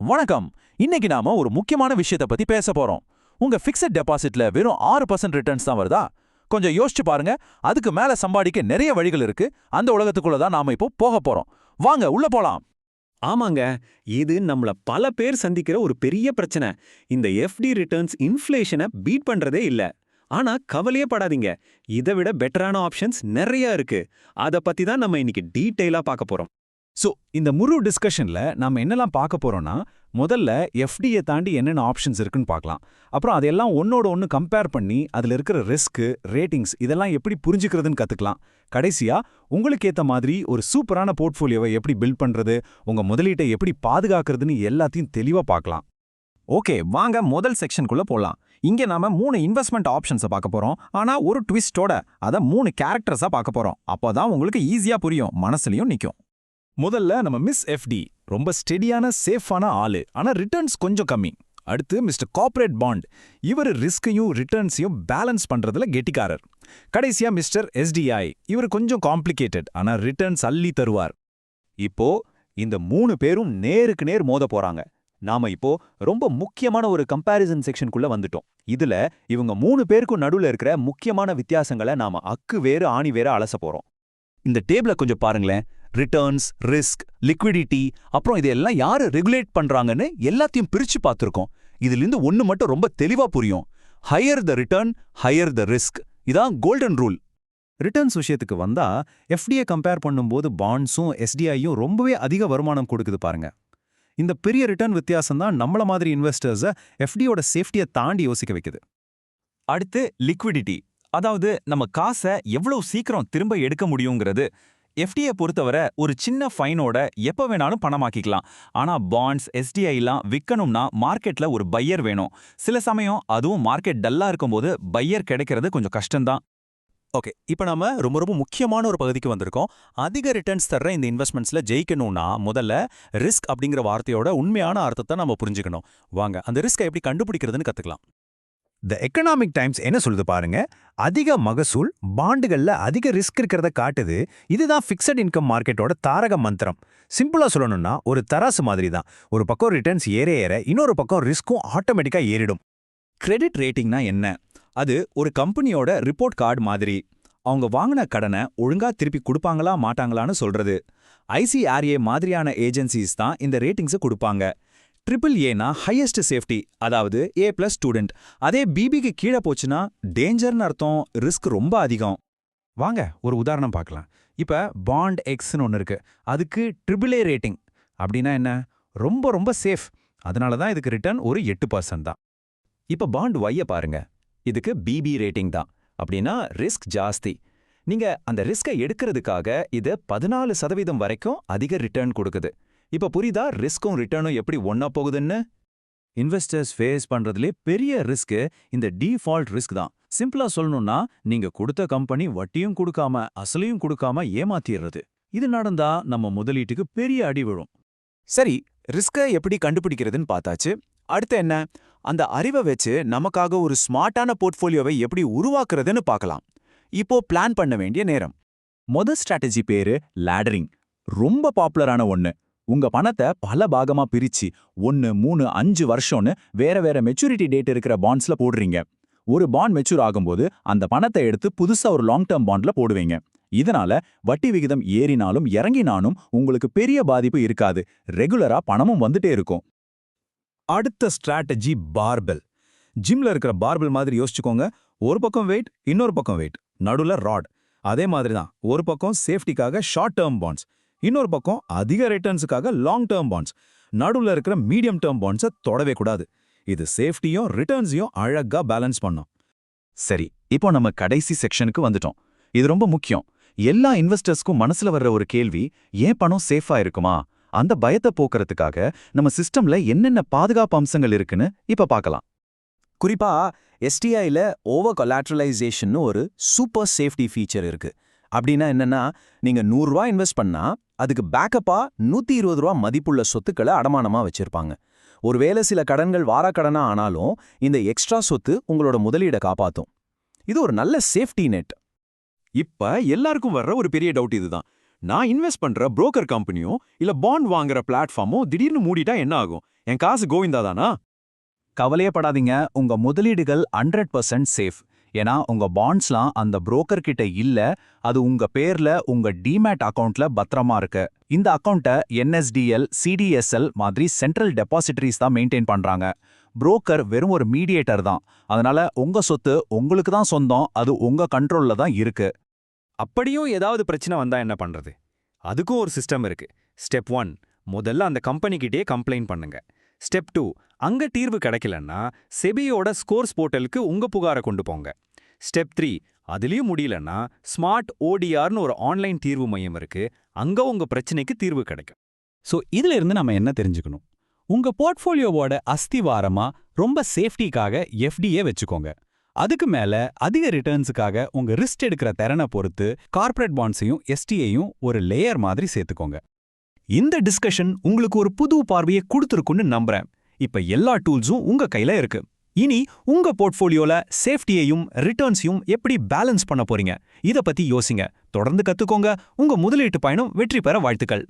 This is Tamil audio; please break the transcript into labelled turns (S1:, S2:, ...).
S1: வணக்கம். இன்னைக்கு நாம ஒரு முக்கியமான விஷயத்தை பத்தி பேச போறோம். உங்க ஃபிக்ஸட் டெபாசிட்ல வெறும் 6% ரிட்டர்ன்ஸ் தான் வருதா? கொஞ்சம் யோசிச்சு பாருங்க. அதுக்கு மேல சம்பாதிக்க நிறைய வழிகள் இருக்கு. அந்த உலகத்துக்குள்ள தான் நாம இப்போ போக போறோம். வாங்க உள்ள போலாம்.
S2: ஆமாங்க, இது நம்மள பல பேர் சந்திக்கிற ஒரு பெரிய பிரச்சனை. இந்த எஃப்டி ரிட்டர்ன்ஸ் இன்ஃப்ளேஷனை பீட் பண்றதே இல்ல. ஆனா கவலையே படாதீங்க, இதை விட பெட்டரான ஆப்ஷன்ஸ் நிறைய இருக்கு. அத பத்தி தான் நம்ம இன்னைக்கு டீடைலா பார்க்க போறோம்.
S3: இந்த முழு டிஸ்கஷன்ல நாம என்னெல்லாம் பார்க்க போறோம்னா, முதல்ல எஃப்டியை தாண்டி என்னென்ன ஆப்ஷன்ஸ் இருக்குன்னு பார்க்கலாம். அப்புறம் அதெல்லாம் ஒன்னோட ஒன்று கம்பேர் பண்ணி அதுல இருக்கிற ரிஸ்க், ரேட்டிங்ஸ் இதெல்லாம் எப்படி புரிஞ்சுக்கிறதுன்னு கத்துக்கலாம். கடைசியா உங்களுக்கு ஏத்த மாதிரி ஒரு சூப்பரான போர்ட்ஃபோலியோவை எப்படி பில்ட் பண்றது, உங்க முதலீட்டை எப்படி பாதுகாக்கிறதுன்னு எல்லாத்தையும் தெளிவா பார்க்கலாம்.
S4: ஓகே, வாங்க முதல் செக்ஷனுக்குள்ள போலாம். இங்க நாம 3 இன்வெஸ்ட்மெண்ட் ஆப்ஷன்ஸை பார்க்க போறோம். ஆனா ஒரு ட்விஸ்டோட அத 3 கேரக்டர்ஸா பார்க்க போறோம். அப்போதான் உங்களுக்கு ஈஸியா புரியும், மனசுலயும் நிக்கும்.
S3: முதல்ல நம்ம மிஸ் எஃப்டி, ரொம்ப ஸ்டெடியான சேஃபான ஆளு, ஆனா ரிட்டர்ன்ஸ் கொஞ்சம் கம்மி. அடுத்து மிஸ்டர் கார்ப்பரேட் பாண்ட், இவர் ரிஸ்கையும் ரிட்டர்ன்ஸையும் பேலன்ஸ் பண்றதுல கெட்டிக்காரர். கடைசியா மிஸ்டர் எஸ்டிஐ, இவர் கொஞ்சம் காம்ப்ளிகேட்டட், ஆனா ரிட்டர்ன்ஸ் அள்ளி தருவார்.
S5: இப்போ இந்த 3 பேரும் நேருக்கு நேர் மோத போறாங்க. நாம இப்போ ரொம்ப முக்கியமான ஒரு கம்பேரிசன் செக்ஷனுக்குள்ள வந்துட்டோம். இதுல இவங்க 3 பேருக்கும் நடுவுல இருக்கிற முக்கியமான வித்தியாசங்களை நாம அக்கு வேறு ஆணி வேற அலச போறோம். இந்த டேபிள கொஞ்சம் பாருங்களேன். ரிட்டர்ன்ஸ், ரிஸ்க், லிக்விடிட்டி, அப்புறம் இதெல்லாம் யாரு ரெகுலேட் பண்றாங்கன்னு எல்லாத்தையும் பிரிச்சு பார்த்திருக்கோம். இதிலிருந்து ஒன்னு மட்டும் ரொம்ப தெளிவா புரியும். Higher the return, higher the risk. இதான் கோல்டன் ரூல்.
S6: ரிட்டர்ன்ஸ் விஷயத்துக்கு வந்தா எஃப்டியை கம்பேர் பண்ணும்போது பாண்ட்ஸும் எஸ்டிஐயும் ரொம்பவே அதிக வருமானம் கொடுக்குது பாருங்க. இந்த பெரிய ரிட்டர்ன் வித்தியாசம் தான் நம்மள மாதிரி இன்வெஸ்டர்ஸை எஃப்டியோட சேஃப்டியை தாண்டி யோசிக்க வைக்குது.
S4: அடுத்து லிக்விடிட்டி, அதாவது நம்ம காசை எவ்வளவு சீக்கிரம் திரும்ப எடுக்க முடியுங்கிறது. எஃப்டியை பொறுத்தவரை ஒரு சின்ன ஃபைனோட எப்ப வேணாலும் பணமாக்கிக்கலாம். ஆனா பாண்ட்ஸ், எஸ்டிஐலாம் விற்கணும்னா மார்க்கெட்ல ஒரு பையர் வேணும். சில சமயம் அதுவும் மார்க்கெட் டல்லா இருக்கும்போது பையர் கிடைக்கிறது கொஞ்சம் கஷ்டம்தான்.
S1: ஓகே, இப்போ நாம ரொம்ப ரொம்ப முக்கியமான ஒரு பகுதிக்கு வந்திருக்கோம். அதிக ரிட்டர்ன்ஸ் தர்ற இந்த இன்வெஸ்ட்மெண்ட்ஸ்ல ஜெயிக்கணும்னா முதல்ல ரிஸ்க் அப்படிங்கிற வார்த்தையோட உண்மையான அர்த்தத்தை நம்ம புரிஞ்சுக்கணும். வாங்க அந்த ரிஸ்கை எப்படி கண்டுபிடிக்கிறதுன்னு கத்துக்கலாம்.
S3: த எக்கனாமிக் டைம்ஸ் என்ன சொல்லுது பாருங்க. அதிக மகசூல் பாண்டுகள்ல அதிக ரிஸ்க் இருக்கிறத காட்டுது. இதுதான் ஃபிக்ஸட் இன்கம் மார்க்கெட்டோட தாரக மந்திரம். சிம்பிளா சொல்லணும்னா ஒரு தராசு மாதிரி தான். ஒரு பக்கம் ரிட்டர்ன்ஸ் ஏற ஏற இன்னொரு பக்கம் ரிஸ்க்கும் ஆட்டோமேட்டிக்கா ஏறிடும்.
S4: கிரெடிட் ரேட்டிங்னா என்ன? அது ஒரு கம்பெனியோட ரிப்போர்ட் கார்டு மாதிரி. அவங்க வாங்கின கடனை ஒழுங்கா திருப்பி கொடுப்பாங்களா மாட்டாங்களான்னு சொல்றது. ஐசிஆர்ஏ மாதிரியான ஏஜென்சிஸ் தான் இந்த ரேட்டிங்ஸை கொடுப்பாங்க. AAA ஹையஸ்ட் சேஃப்டி, அதாவது A+ ஸ்டூடெண்ட். அதே பிபிக்கு கீழே போச்சுன்னா டேஞ்சர்னு அர்த்தம், ரிஸ்க் ரொம்ப அதிகம்.
S3: வாங்க ஒரு உதாரணம் பார்க்கலாம். இப்ப பாண்ட் எக்ஸ்னு ஒன்று இருக்கு. அதுக்கு AAA ரேட்டிங். அப்படின்னா என்ன? ரொம்ப ரொம்ப சேஃப். அதனால தான் இதுக்கு ரிட்டர்ன் ஒரு 8% தான்.
S4: இப்ப பாண்ட் ஒய்ய பாருங்க. இதுக்கு பிபி ரேட்டிங் தான். அப்படின்னா ரிஸ்க் ஜாஸ்தி. நீங்க அந்த ரிஸ்கை எடுக்கிறதுக்காக இது 14% வரைக்கும் அதிக ரிட்டர்ன் கொடுக்குது. இப்ப புரியுதா ரிஸ்க்கும் ரிட்டர்னும் எப்படி ஒன்னா போகுதுன்னு?
S6: இன்வெஸ்டர்ஸ் ஃபேஸ் பண்றதுலே பெரிய ரிஸ்க் இந்த டிஃபால்ட் ரிஸ்க் தான். சிம்பிளா சொல்லணும்னா, நீங்க கொடுத்த கம்பெனி வட்டியும் கொடுக்காம அசலையும் கொடுக்காம ஏமாத்திடுறது. இது நடந்தா நம்ம முதலீட்டுக்கு பெரிய அடி விழும்.
S1: சரி, ரிஸ்கை எப்படி கண்டுபிடிக்கிறதுன்னு பார்த்தாச்சு. அடுத்து என்ன? அந்த அறிவை வச்சு நமக்காக ஒரு ஸ்மார்ட்டான போர்ட்ஃபோலியோவை எப்படி உருவாக்குறதுன்னு பார்க்கலாம். இப்போ பிளான் பண்ண வேண்டிய நேரம்.
S5: முதல் ஸ்ட்ராட்டஜி பேரு லேடரிங். ரொம்ப பாப்புலரான ஒன்னு. உங்க பணத்தை பல பாகமா பிரிச்சு 1, 3, 5 வருஷம்னு வேற வேற மெச்சூரிட்டி டேட் இருக்கிற பாண்ட்ஸ்ல போடுறீங்க. ஒரு பாண்ட் மெச்சூர் ஆகும்போது அந்த பணத்தை எடுத்து புதுசா ஒரு லாங் டேர்ம் பாண்ட்ல போடுவீங்க. இதனால வட்டி விகிதம் ஏறினாலும் இறங்கினாலும் உங்களுக்கு பெரிய பாதிப்பு இருக்காது. ரெகுலரா பணமும் வந்துட்டே இருக்கும்.
S6: அடுத்த ஸ்ட்ராட்டஜி பார்பெல். ஜிம்ல இருக்கிற பார்பெல் மாதிரி யோசிச்சுக்கோங்க. ஒரு பக்கம் வெயிட், இன்னொரு பக்கம் வெயிட், நடுவுல ராட். அதே மாதிரி தான் ஒரு பக்கம் சேஃப்டிக்காக ஷார்ட் டேர்ம் பாண்ட்ஸ், இன்னொரு பக்கம் அதிக ரிட்டர்ன்ஸுக்காக லாங் டேர்ம் பாண்ட்ஸ். நடுவுல இருக்கிற மீடியம் டேர்ம் பாண்ட்ஸை தொடவே கூடாது. இது சேஃப்டியும் ரிட்டர்ன்ஸையும் அழகா பேலன்ஸ் பண்ணும்.
S5: சரி, இப்போ நம்ம கடைசி செக்ஷனுக்கு வந்துட்டோம். இது ரொம்ப முக்கியம். எல்லா இன்வெஸ்டர்ஸ்க்கும் மனசுல வர்ற ஒரு கேள்வி, ஏன் பணம் சேஃபா இருக்குமா? அந்த பயத்தை போக்குறதுக்காக நம்ம சிஸ்டம்ல என்னென்ன பாதுகாப்பு அம்சங்கள் இருக்குன்னு இப்ப பார்க்கலாம்.
S1: குறிப்பா எஸ்டிஐல ஓவர் கொலாட்ரலைசேஷன் ஒரு சூப்பர் சேஃப்டி ஃபீச்சர் இருக்கு. அப்படின்னா என்னன்னா, நீங்க ₹100 இன்வெஸ்ட் பண்ணா அதுக்கு பேக்கப்பா ₹120 மதிப்புள்ள சொத்துக்களை அடமானமா வச்சிருப்பாங்க. ஒருவேளை சில கடன்கள் வாராக்கடனா ஆனாலும் இந்த எக்ஸ்ட்ரா சொத்து உங்களோட முதலீடை காப்பாத்தும். இது ஒரு நல்ல சேஃப்டி நெட்.
S2: இப்ப எல்லாருக்கும் வர்ற ஒரு பெரிய டவுட் இதுதான்.
S6: நான் இன்வெஸ்ட் பண்ற புரோக்கர் கம்பெனியும் இல்ல பாண்ட் வாங்குற பிளாட்ஃபார்மும் திடீர்னு மூடிட்டா என்ன ஆகும்? என் காசு கோவிந்தாதானா?
S3: கவலையப்படாதீங்க, உங்க முதலீடுகள் 100% சேஃப். ஏன்னா உங்க பாண்ட்ஸ்லாம் அந்த புரோக்கர் கிட்ட இல்ல, அது உங்க பேர்ல உங்க டிமேட் அக்கவுண்ட்ல பத்திரமா இருக்கு. இந்த அக்கவுண்ட்டை NSDL, CDSL மாதிரி சென்ட்ரல் டெபாசிட்டரிஸ் தான் மெயின்டைன் பண்றாங்க. புரோக்கர் வெறும் ஒரு மீடியேட்டர் தான். அதனால உங்க சொத்து உங்களுக்கு தான் சொந்தம், அது உங்க கண்ட்ரோல்ல தான் இருக்கு.
S2: அப்படியும் ஏதாவது பிரச்சனை வந்தா என்ன பண்றது? அதுக்கும் ஒரு சிஸ்டம் இருக்கு. ஸ்டெப் 1, முதல்ல அந்த கம்பெனிக்கிட்டே கம்ப்ளைண்ட் பண்ணுங்க. ஸ்டெப் 2, அங்க தீர்வு கிடைக்கலன்னா செபியோட ஸ்கோர்ஸ் போர்ட்டலுக்கு உங்க புகாரை கொண்டு போங்க. ஸ்டெப் 3, அதுலயும் முடியலன்னா ஸ்மார்ட் ODRனு ஒரு ஆன்லைன் தீர்வு மையம் இருக்கு, அங்க உங்க பிரச்சனைக்கு தீர்வு கிடைக்கும்.
S7: சோ இதுல இருந்து நம்ம என்ன தெரிஞ்சுக்கணும்? உங்க போர்ட்ஃபோலியோவோட அஸ்திவாரமா ரொம்ப சேஃப்டிக்காக FDயை வச்சுக்கோங்க. அதுக்கு மேல அதிக ரிட்டர்ன்ஸுக்காக உங்க ரிஸ்க் எடுக்கிற திறனை பொறுத்து கார்ப்பரேட் பாண்ட்ஸையும் STயையும் ஒரு லேயர் மாதிரி சேர்த்துக்கோங்க.
S3: இந்த டிஸ்கஷன் உங்களுக்கு ஒரு புது பார்வையை கொடுத்துருக்குன்னு நம்புறேன். இப்ப எல்லா டூல்ஸும் உங்க கையில இருக்கு. இனி உங்க போர்ட்ஃபோலியோல சேஃப்டியையும் ரிட்டர்ன்ஸையும் எப்படி பேலன்ஸ் பண்ண போறீங்க? இத பத்தி யோசிங்க. தொடர்ந்து கத்துக்கோங்க. உங்க முதலீட்டு பயணம் வெற்றி பெற வாழ்த்துக்கள்.